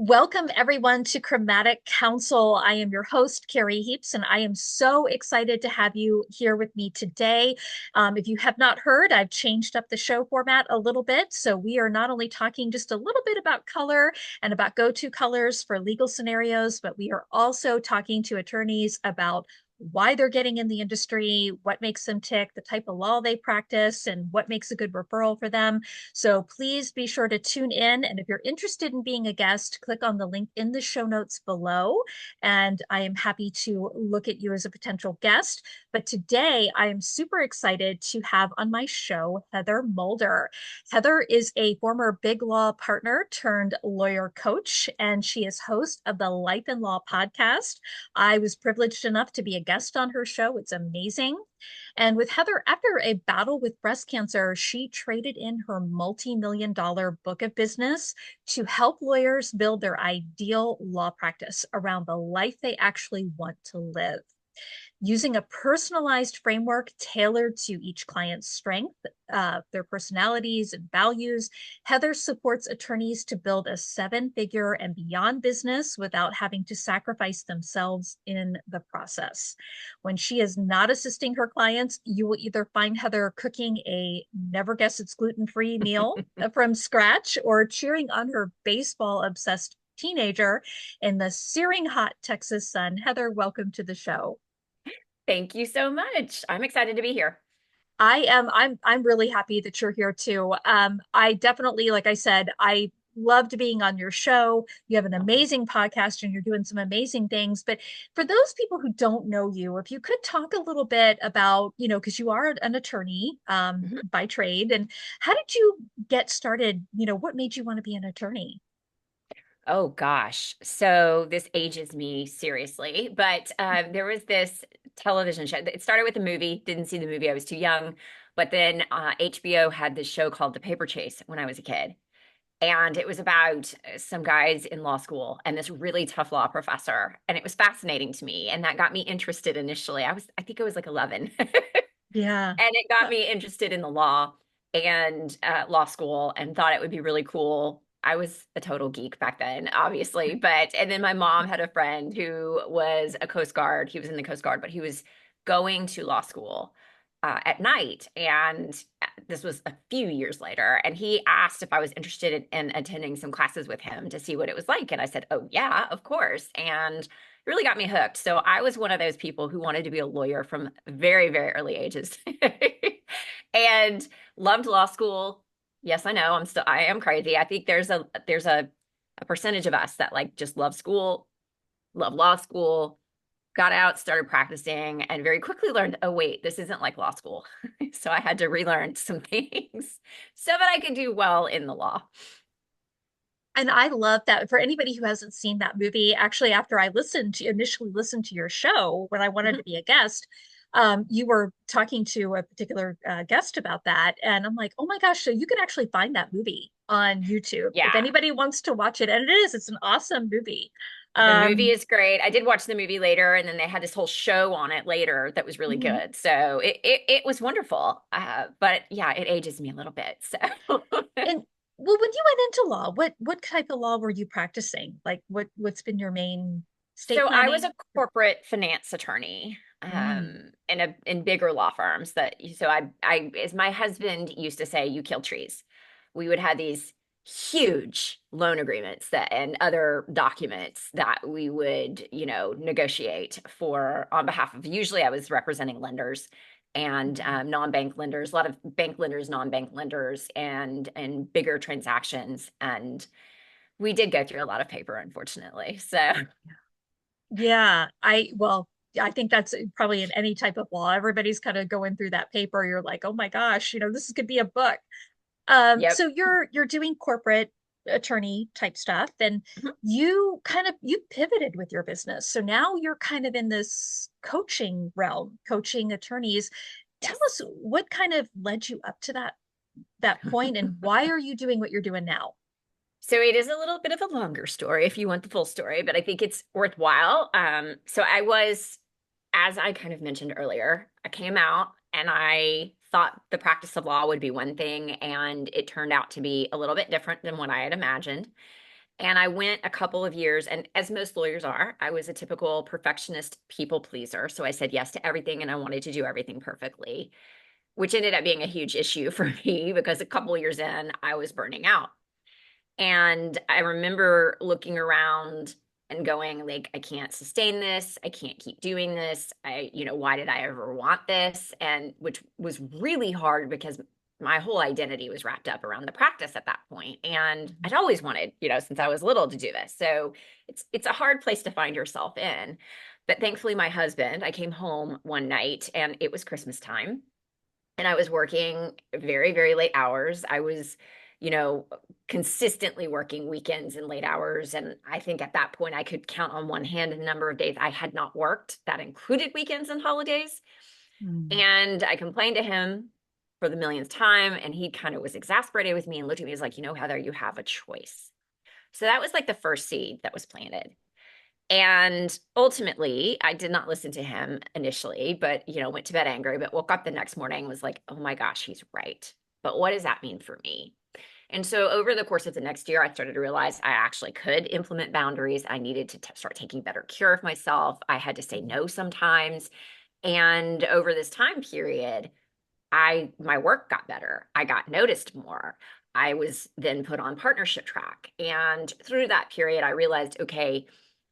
Welcome, everyone, to Chromatic Counsel. I am your host, Carrie Heaps, and I am so excited to have you here with me today. If you have not heard, I've changed up the show format a little bit. So we are not only talking just a little bit about color and about go-to colors for legal scenarios, but we are also talking to attorneys about why they're getting in the industry, what makes them tick, the type of law they practice, and what makes a good referral for them. So please be sure to tune in. And if you're interested in being a guest, click on the link in the show notes below. And I am happy to look at you as a potential guest. But today I am super excited to have on my show Heather Moulder. Heather is a former big law partner turned lawyer coach, and she is host of the Life and Law podcast. I was privileged enough to be a guest on her show. It's amazing. And with Heather, after a battle with breast cancer, she traded in her multi-million dollar book of business to help lawyers build their ideal law practice around the life they actually want to live. Using a personalized framework tailored to each client's strength, their personalities and values, Heather supports attorneys to build a seven-figure and beyond business without having to sacrifice themselves in the process. When she is not assisting her clients, you will either find Heather cooking a never guess it's gluten-free meal from scratch or cheering on her baseball-obsessed teenager in the searing hot Texas sun. Heather, welcome to the show. Thank you so much. I'm excited to be here. I'm really happy that you're here too. I definitely, like I said, I loved being on your show. You have an amazing podcast and you're doing some amazing things. But for those people who don't know you, if you could talk a little bit about, because you are an attorney Mhm. by trade, and how did you get started? What made you want to be an attorney? Oh gosh. So this ages me seriously, but there was this television show. It started with a movie. Didn't see the movie. I was too young. But then HBO had this show called The Paper Chase when I was a kid. And it was about some guys in law school and this really tough law professor. And it was fascinating to me. And that got me interested initially. I think I was like 11. Yeah. And it got me interested in the law and law school and thought it would be really cool. I was a total geek back then, obviously, and then my mom had a friend who was a Coast Guard. He was in the Coast Guard, but he was going to law school at night. And this was a few years later. And he asked if I was interested in attending some classes with him to see what it was like. And I said, oh, yeah, of course. And it really got me hooked. So I was one of those people who wanted to be a lawyer from very, very early ages and loved law school. Yes, I know. I am crazy. I think there's a percentage of us that like just love school, love law school, got out, started practicing, and very quickly learned, oh, wait, this isn't like law school. So I had to relearn some things so that I could do well in the law. And I love that for anybody who hasn't seen that movie. Actually, after I initially listened to your show when I wanted Mhm. to be a guest, you were talking to a particular guest about that. And I'm like, oh my gosh, so you can actually find that movie on YouTube if Yeah, anybody wants to watch it. And it's an awesome movie. the movie Um, is great. I did watch the movie later, and then they had this whole show on it later that was really mhm. good. So it was wonderful. But yeah, it ages me a little bit. So And well, when you went into law, what type of law were you practicing? Like what's been your main state so I was planning? a corporate finance attorney Mm. in bigger law firms that as my husband used to say, you kill trees. We would have these huge loan agreements that and other documents that we would, negotiate for on behalf of usually I was representing lenders and non-bank lenders, a lot of bank lenders, non-bank lenders, and bigger transactions. And we did go through a lot of paper, unfortunately. So Yeah, I think that's probably in any type of law. Everybody's kind of going through that paper. You're like, oh my gosh, this could be a book. yep. So you're doing corporate attorney type stuff, and you pivoted with your business. So now you're kind of in this coaching realm, coaching attorneys. Tell Yes. us what kind of led you up to that point, and why are you doing what you're doing now? So it is a little bit of a longer story if you want the full story, but I think it's worthwhile. So as I kind of mentioned earlier, I came out and I thought the practice of law would be one thing, and it turned out to be a little bit different than what I had imagined. And I went a couple of years, and as most lawyers are, I was a typical perfectionist people pleaser. So I said yes to everything and I wanted to do everything perfectly, which ended up being a huge issue for me because a couple of years in, I was burning out. And I remember looking around and going, like, I can't sustain this. I can't keep doing this. Why did I ever want this? And which was really hard because my whole identity was wrapped up around the practice at that point. And I'd always wanted, since I was little to do this. So it's a hard place to find yourself in. But thankfully, my husband, I came home one night and it was Christmas time and I was working very, very late hours. I was, you know, consistently working weekends and late hours. And I think at that point, I could count on one hand the number of days I had not worked. That included weekends and holidays. Mm. And I complained to him for the millionth time. And he kind of was exasperated with me and looked at me as like, Heather, you have a choice. So that was like the first seed that was planted. And ultimately, I did not listen to him initially, but went to bed angry, but woke up the next morning and was like, oh my gosh, he's right. But what does that mean for me? And so over the course of the next year, I started to realize I actually could implement boundaries. I needed to start taking better care of myself. I had to say no sometimes. And over this time period, my work got better. I got noticed more. I was then put on partnership track. And through that period, I realized, okay,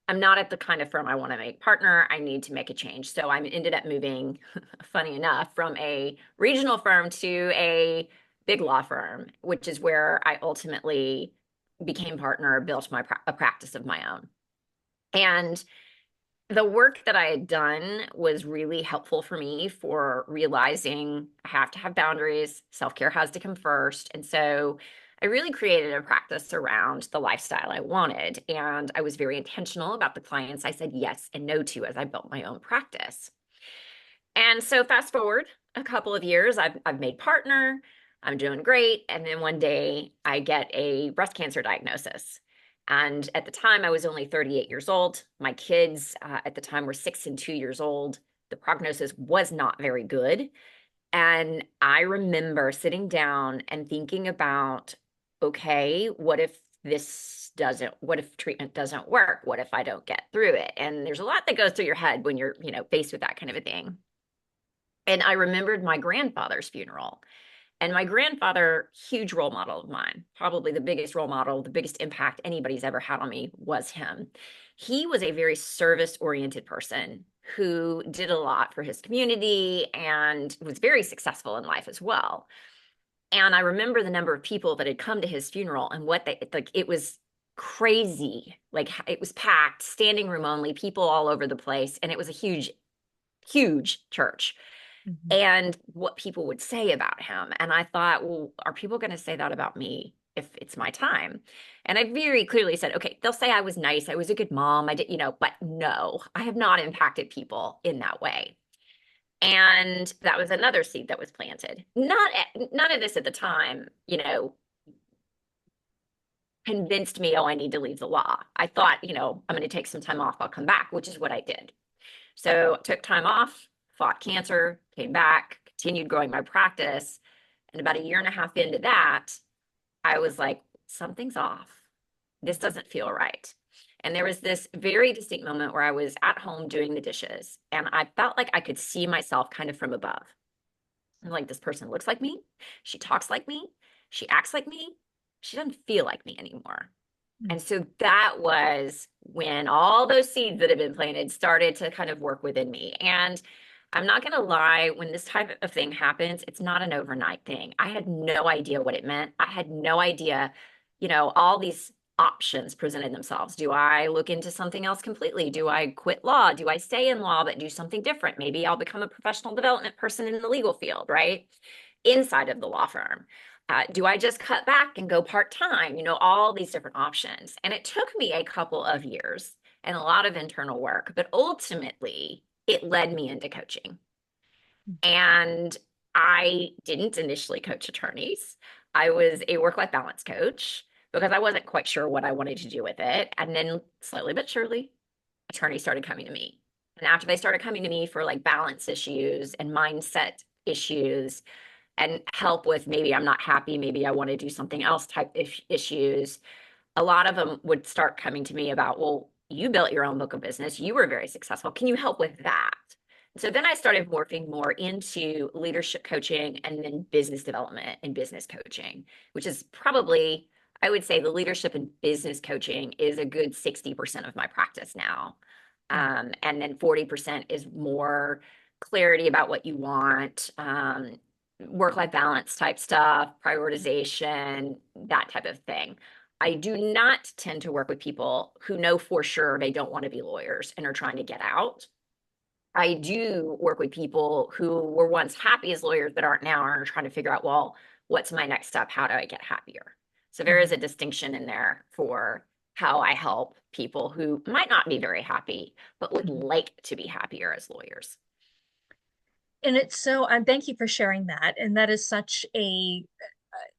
I'm not at the kind of firm I want to make partner. I need to make a change. So I ended up moving, funny enough, from a regional firm to a big law firm, which is where I ultimately became partner, built a practice of my own. And the work that I had done was really helpful for me for realizing I have to have boundaries. Self-care has to come first. And so I really created a practice around the lifestyle I wanted. And I was very intentional about the clients I said yes and no to as I built my own practice. And so fast forward a couple of years, I've made partner, I'm doing great. And then one day I get a breast cancer diagnosis. And at the time, I was only 38 years old. My kids at the time were 6 and 2 years old. The prognosis was not very good. And I remember sitting down and thinking about, okay, what if treatment doesn't work? What if I don't get through it? And there's a lot that goes through your head when you're, faced with that kind of a thing. And I remembered my grandfather's funeral. And my grandfather, huge role model of mine, probably the biggest role model, the biggest impact anybody's ever had on me was him. He was a very service-oriented person who did a lot for his community and was very successful in life as well. And I remember the number of people that had come to his funeral and what they like, it was crazy. Like it was packed, standing room only, people all over the place. And it was a huge, huge church Mhm. and what people would say about him. And I thought, well, are people going to say that about me if it's my time? And I very clearly said, okay, they'll say I was nice, I was a good mom, I did, but no, I have not impacted people in that way. And that was another seed that was planted. None of this at the time, convinced me, oh, I need to leave the law. I thought, I'm going to take some time off, I'll come back, which is what I did. So took time off, fought cancer, came back, continued growing my practice. And about a year and a half into that, I was like, something's off. This doesn't feel right. And there was this very distinct moment where I was at home doing the dishes and I felt like I could see myself kind of from above. I'm like, this person looks like me. She talks like me. She acts like me. She doesn't feel like me anymore. Mm. And so that was when all those seeds that had been planted started to kind of work within me. And I'm not going to lie, when this type of thing happens, it's not an overnight thing. I had no idea what it meant. I had no idea, all these options presented themselves. Do I look into something else completely? Do I quit law? Do I stay in law but do something different? Maybe I'll become a professional development person in the legal field, right? Inside of the law firm. Do I just cut back and go part-time? All these different options. And it took me a couple of years and a lot of internal work, but ultimately it led me into coaching. And I didn't initially coach attorneys. I was a work-life balance coach because I wasn't quite sure what I wanted to do with it. And then slowly but surely, attorneys started coming to me. And after they started coming to me for like balance issues and mindset issues, and help with maybe I'm not happy, maybe I want to do something else type issues. a lot of them would start coming to me about, well, you built your own book of business. You were very successful. Can you help with that? So then I started morphing more into leadership coaching and then business development and business coaching, which is probably, I would say the leadership and business coaching is a good 60% of my practice now. Mm, And then 40% is more clarity about what you want, work-life balance type stuff, prioritization, that type of thing. I do not tend to work with people who know for sure they don't want to be lawyers and are trying to get out. I do work with people who were once happy as lawyers but aren't now and are trying to figure out, well, what's my next step? How do I get happier? So there is mhm. a distinction in there for how I help people who might not be very happy, but would Mhm. like to be happier as lawyers. And it's so, thank you for sharing that. And that is such a,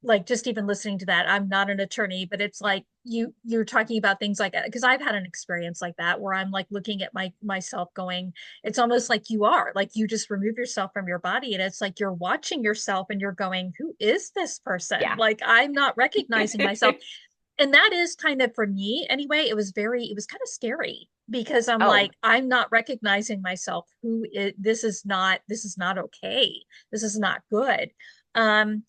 like, just even listening to that, I'm not an attorney, but it's like you're talking about things like that because I've had an experience like that where I'm like looking at myself going, it's almost like you are like you just remove yourself from your body and it's like you're watching yourself and you're going, who is this person? Yeah. Like I'm not recognizing myself. And that is kind of for me anyway, it was kind of scary because I'm Oh, like, I'm not recognizing myself. This is not okay. This is not good. Um,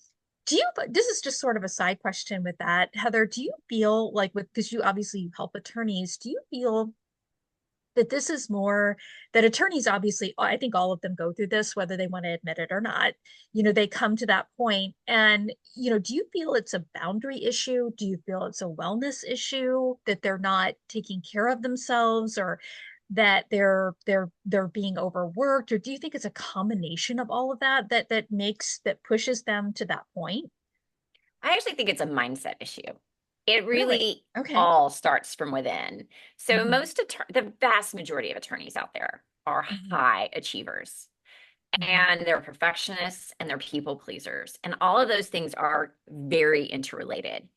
this is just sort of a side question with that. Heather, do you feel like because you obviously you help attorneys, do you feel that this is more that attorneys obviously I think all of them go through this whether they want to admit it or not, they come to that point and do you feel it's a boundary issue, do you feel it's a wellness issue that they're not taking care of themselves or that they're being overworked, or do you think it's a combination of all of that pushes them to that point? I actually think it's a mindset issue. It Really? really Okay. all starts from within. So Hmm. the vast majority of attorneys out there are Hmm. high achievers Hmm. and they're perfectionists and they're people pleasers. And all of those things are very interrelated.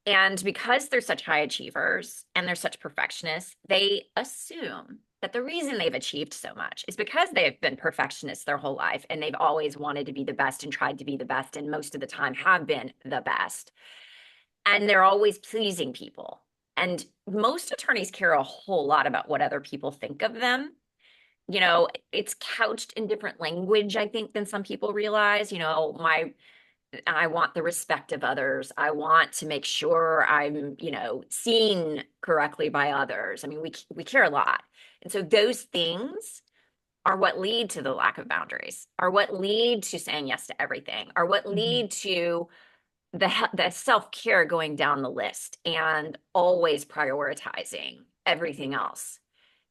And because they're such high achievers and they're such perfectionists, they assume that the reason they've achieved so much is because they've been perfectionists their whole life and they've always wanted to be the best and tried to be the best and most of the time have been the best. And they're always pleasing people. And most attorneys care a whole lot about what other people think of them. It's couched in different language, I think, than some people realize. I want the respect of others. I want to make sure I'm, seen correctly by others. I mean, we care a lot. And so those things are what lead to the lack of boundaries, are what lead to saying yes to everything, are what Hmm. lead to the self-care going down the list and always prioritizing everything else.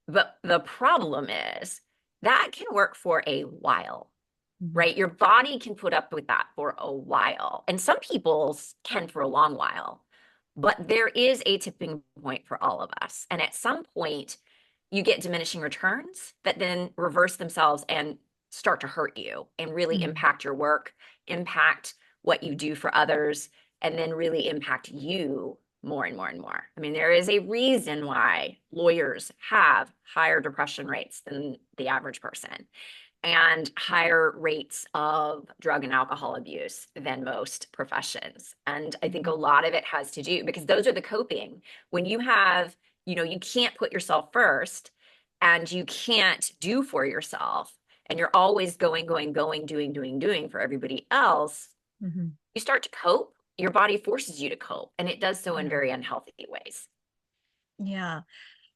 But the problem is that can work for a while, Hmm. right? Your body can put up with that for a while. And some people's can for a long while. But there is a tipping point for all of us. And at some point, you get diminishing returns that then reverse themselves and start to hurt you and really Hmm. impact your work, impact what you do for others, and then really impact you more and more and more. I mean, there is a reason why lawyers have higher depression rates than the average person and higher rates of drug and alcohol abuse than most professions. And I think a Hmm. lot of it has to do because those are the coping. When you have, you can't put yourself first and you can't do for yourself, and you're always going, going, going, doing for everybody else, Hmm. you start to cope. Your body forces you to cope, and it does so in Yeah. very unhealthy ways. Yeah.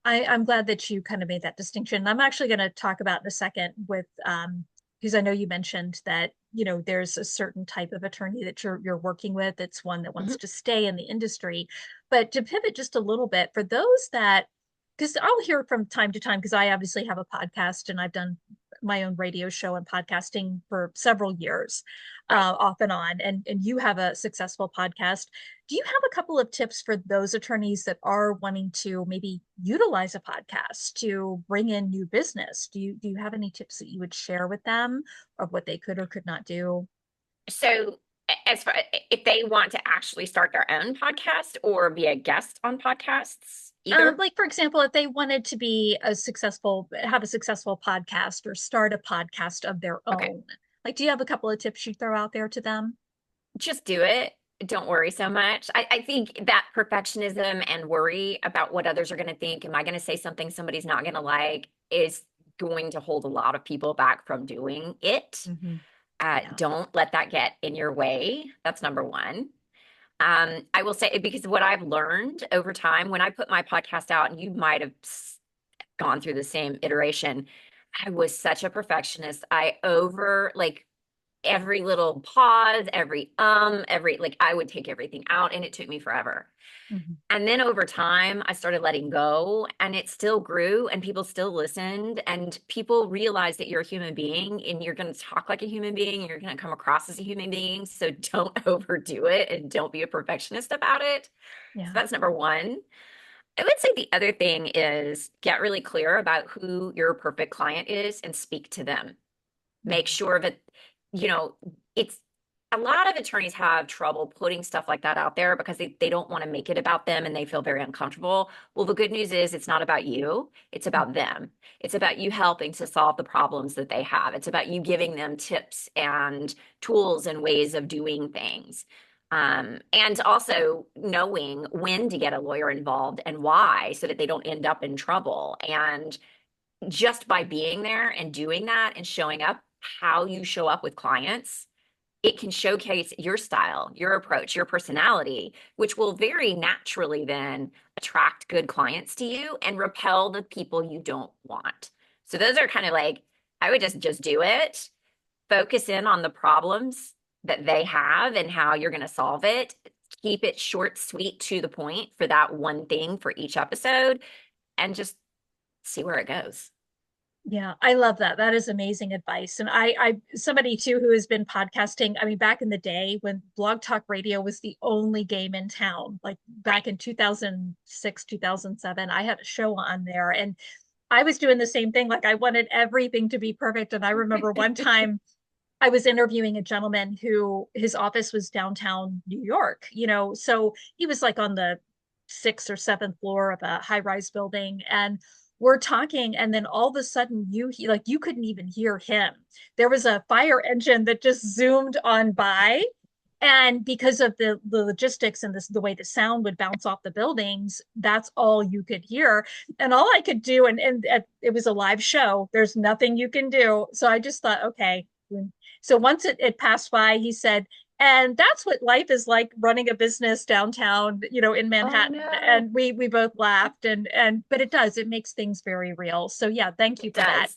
I'm glad that you kind of made that distinction. I'm actually going to talk about in a second with because I know you mentioned that, there's a certain type of attorney that you're working with. It's one that wants Mhm. to stay in the industry. But to pivot just a little bit, for those that because I'll hear from time to time, because I obviously have a podcast and I've done my own radio show and podcasting for several years, Right. off and on. And you have a successful podcast. Do you have a couple of tips for those attorneys that are wanting to maybe utilize a podcast to bring in new business? Do you have any tips that you would share with them of what they could or could not do? So, as far if they want to actually start their own podcast or be a guest on podcasts, either. Like for example, if they wanted to have a successful podcast or start a podcast of their Okay, own, like do you have a couple of tips you throw out there to them? just do it. don't worry so much. I think that perfectionism and worry about what others are going to think, am I going to say something somebody's not going to like, is going to hold a lot of people back from doing it. Hmm. Yeah. Don't let that get in your way. That's number one. I will say, because what I've learned over time, when I put my podcast out, and you might have gone through the same iteration, I was such a perfectionist. I over like every little pause, every like I would take everything out and it took me forever. Hmm. And then over time, I started letting go and it still grew and people still listened and people realized that you're a human being and you're going to talk like a human being and you're going to come across as a human being. So don't overdo it and don't be a perfectionist about it. So Yeah. that's number one. I would say the other thing is get really clear about who your perfect client is and speak to them. Make Hmm. sure that, you know, it's a lot of attorneys have trouble putting stuff like that out there because they don't want to make it about them and they feel very uncomfortable. Well, the good news is it's not about you, it's about them. It's about you helping to solve the problems that they have. It's about you giving them tips and tools and ways of doing things. And also knowing when to get a lawyer involved and why so that they don't end up in trouble. And just by being there and doing that and showing up, how you show up with clients, it can showcase your style, your approach, your personality, which will very naturally then attract good clients to you and repel the people you don't want. So those are kind of like, I would just do it, focus in on the problems that they have and how you're going to solve it. Keep it short, sweet, to the point for that one thing for each episode, and just see where it goes. Yeah, I love that. That is amazing advice. And somebody too who has been podcasting. I mean, back in the day when Blog Talk Radio was the only game in town, like Right. back in 2006, 2007, I had a show on there and I was doing the same thing. Like I wanted everything to be perfect. And I remember one time I was interviewing a gentleman who his office was downtown New York, so he was like on the sixth or seventh floor of a high-rise building. And we're talking, and then all of a sudden like you couldn't even hear him. There was a fire engine that just zoomed on by. And because of the logistics and the way the sound would bounce off the buildings, that's all you could hear. And all I could do, and it was a live show, there's nothing you can do. So I just thought, okay. So once it passed by, he said, and that's what life is like running a business downtown, in Oh Manhattan. no, And we both laughed, and but it makes things very real. So yeah, thank you it for that. does.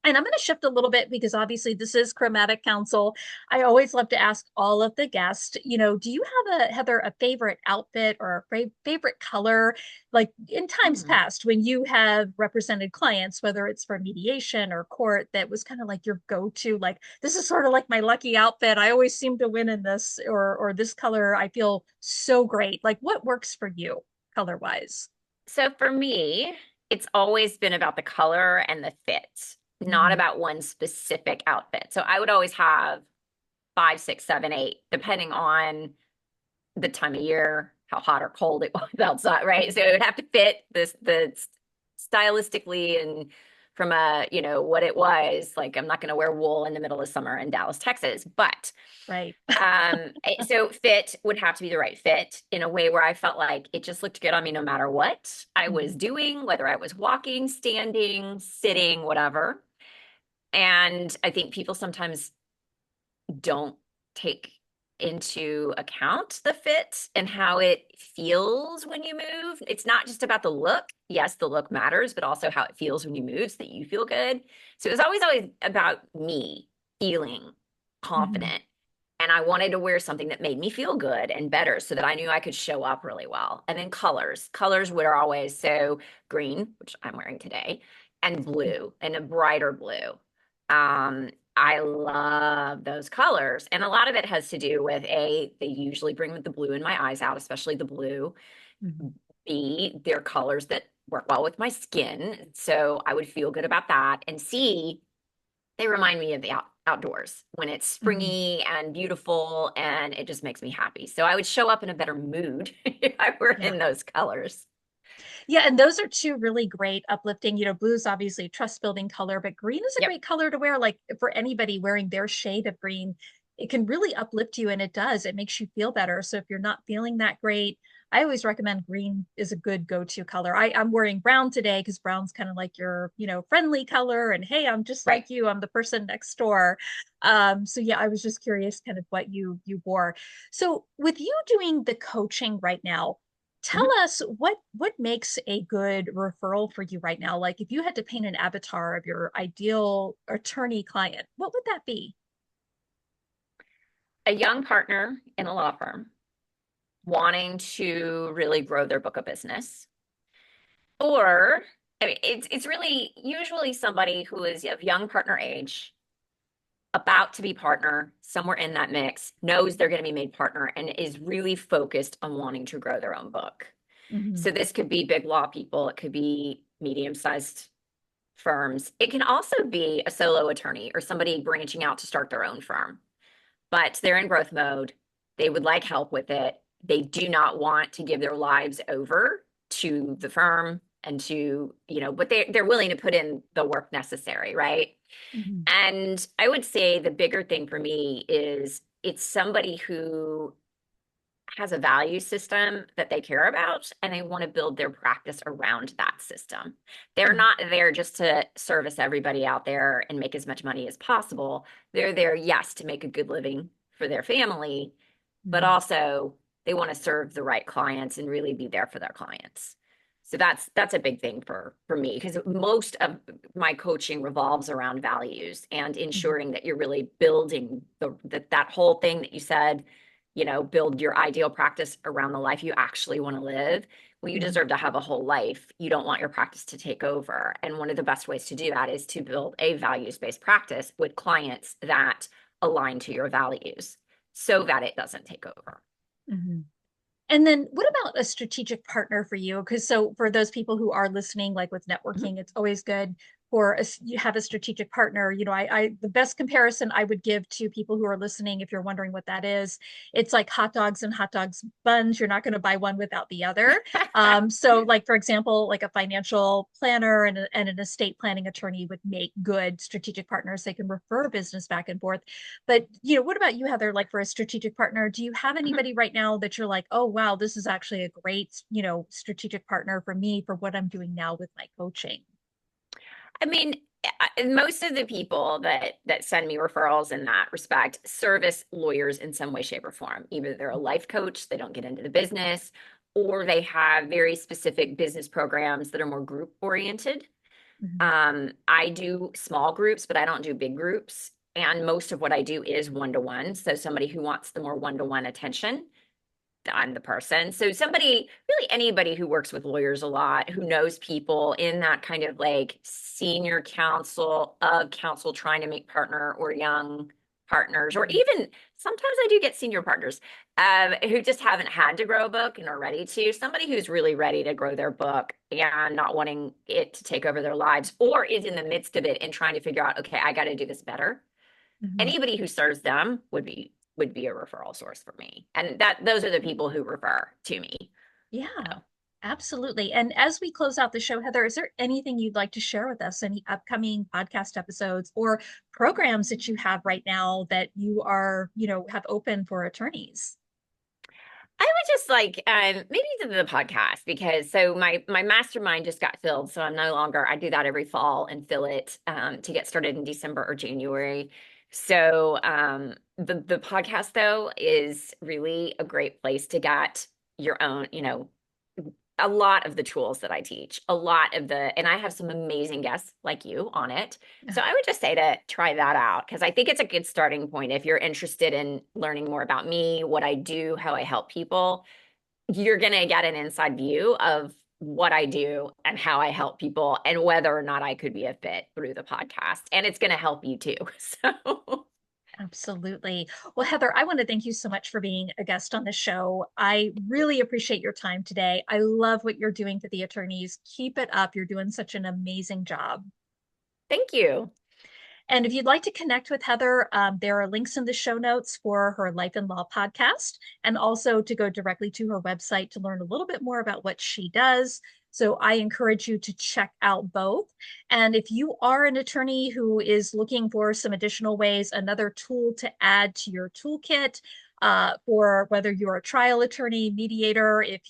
And I'm going to shift a little bit because obviously this is Chromatic Counsel. I always love to ask all of the guests, do you have Heather, a favorite outfit or a favorite color? Like in times Hmm. past when you have represented clients, whether it's for mediation or court, that was kind of like your go-to, like this is sort of like my lucky outfit. I always seem to win in this, or this color. I feel so great. Like what works for you color wise? So for me, it's always been about the color and the fit, not Mm-hmm. about one specific outfit. So I would always have five, six, seven, eight, depending on the time of year, how hot or cold it was outside, right? So it would have to fit the stylistically and from what it was. Like I'm not going to wear wool in the middle of summer in Dallas, Texas, but Right. so fit would have to be the right fit in a way where I felt like it just looked good on me no matter what I was Mhm. doing, whether I was walking, standing, sitting, whatever. And I think people sometimes don't take into account the fit and how it feels when you move. It's not just about the look. Yes, the look matters, but also how it feels when you move so that you feel good. So it was always about me feeling Mhm. confident. And I wanted to wear something that made me feel good and better so that I knew I could show up really well. And then colors. Colors were always so green, which I'm wearing today, and blue, and a brighter blue. I love those colors. And a lot of it has to do with A, they usually bring the blue in my eyes out, especially the blue. Mhm. B, they're colors that work well with my skin. So I would feel good about that. And C, they remind me of the outdoors when it's Mhm. springy and beautiful and it just makes me happy. So I would show up in a better mood if I were Yeah. in those colors. Yeah, and those are two really great uplifting. Blue's obviously trust building color, but green is a Yep. great color to wear. Like for anybody wearing their shade of green, it can really uplift you, and it does. It makes you feel better. So if you're not feeling that great, I always recommend green is a good go-to color. I'm wearing brown today because brown's kind of like your, friendly color. And hey, I'm just Right. like you. I'm the person next door. So yeah, I was just curious kind of what you wore. So with you doing the coaching right now, tell Mhm. us what makes a good referral for you right now. Like if you had to paint an avatar of your ideal attorney client, what would that be? A young partner in a law firm wanting to really grow their book of business. Or I mean, it's really usually somebody who is of young partner age, about to be partner, somewhere in that mix, knows they're going to be made partner, and is really focused on wanting to grow their own book. Hmm. So this could be big law people, it could be medium-sized firms. It can also be a solo attorney or somebody branching out to start their own firm, but they're in growth mode. They would like help with it. They do not want to give their lives over to the firm and to, but they're willing to put in the work necessary, right? Hmm. And I would say the bigger thing for me is it's somebody who has a value system that they care about and they want to build their practice around that system. They're not there just to service everybody out there and make as much money as possible. They're there, yes, to make a good living for their family, but Hmm. also they want to serve the right clients and really be there for their clients. So that's a big thing for me because most of my coaching revolves around values and Hmm. ensuring that you're really building that whole thing that you said, build your ideal practice around the life you actually want to live. Well, you Hmm. deserve to have a whole life. You don't want your practice to take over. And one of the best ways to do that is to build a values-based practice with clients that align to your values so that it doesn't take over. Hmm. And then what about a strategic partner for you? Because so for those people who are listening, like with Mhm. networking, it's always good for us, you have a strategic partner. The best comparison I would give to people who are listening, if you're wondering what that is, it's like hot dogs and hot dogs buns. You're not going to buy one without the other. So like, for example, like a financial planner and an estate planning attorney would make good strategic partners. They can refer business back and forth. But what about you, Heather? Like for a strategic partner, do you have Mhm. anybody right now that you're like, oh wow, this is actually a great, strategic partner for me for what I'm doing now with my coaching? I mean, most of the people that send me referrals in that respect service lawyers in some way, shape, or form. Either they're a life coach, they don't get into the business, or they have very specific business programs that are more group oriented. Mhm. I do small groups, but I don't do big groups. And most of what I do is one-to-one. So somebody who wants the more one-to-one attention, I'm the person. So somebody, really anybody who works with lawyers a lot, who knows people in that kind of like senior counsel of counsel trying to make partner or young partners, or Mhm. even sometimes I do get senior partners who just haven't had to grow a book and are ready to. Somebody who's really ready to grow their book and not wanting it to take over their lives, or is in the midst of it and trying to figure out, okay, I got to do this better. Mhm. Anybody who serves them would be a referral source for me. And that those are the people who refer to me. Yeah, So absolutely. And as we close out the show, Heather, is there anything you'd like to share with us? Any upcoming podcast episodes or programs that you have right now that you are, have open for attorneys? I would just like maybe to the podcast because so my mastermind just got filled, so I'm no longer I do that every fall and fill it to get started in December or January. So the podcast though is really a great place to get your own, a lot of the tools that I teach, a lot of and I have some amazing guests like you on it. So I would just say to try that out because I think it's a good starting point if you're interested in learning more about me, what I do, how I help people. You're going to get an inside view of what I do and how I help people and whether or not I could be a fit through the podcast. And it's going to help you too. So Absolutely. Well, Heather, I want to thank you so much for being a guest on the show. I really appreciate your time today. I love what you're doing for the attorneys. Keep it up. You're doing such an amazing job. thank you. And if you'd like to connect with Heather, there are links in the show notes for her Life and Law podcast, and also to go directly to her website to learn a little bit more about what she does. So I encourage you to check out both. And if you are an attorney who is looking for some additional ways, another tool to add to your toolkit, for whether you're a trial attorney, mediator, if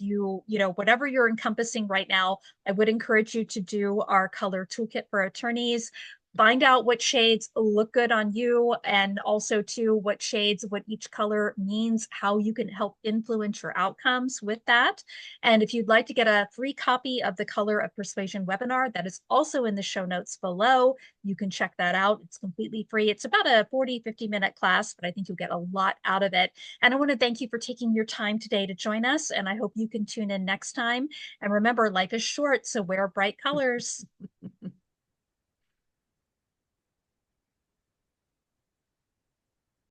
whatever you're encompassing right now, I would encourage you to do our color toolkit for attorneys. Find out what shades look good on you, and also too what shades, what each color means, how you can help influence your outcomes with that. And if you'd like to get a free copy of the Color of Persuasion webinar, that is also in the show notes below. You can check that out. It's completely free. It's about a 40-50 minute class, but I think you'll get a lot out of it. And I want to thank you for taking your time today to join us. And I hope you can tune in next time. And remember, life is short, so wear bright colors.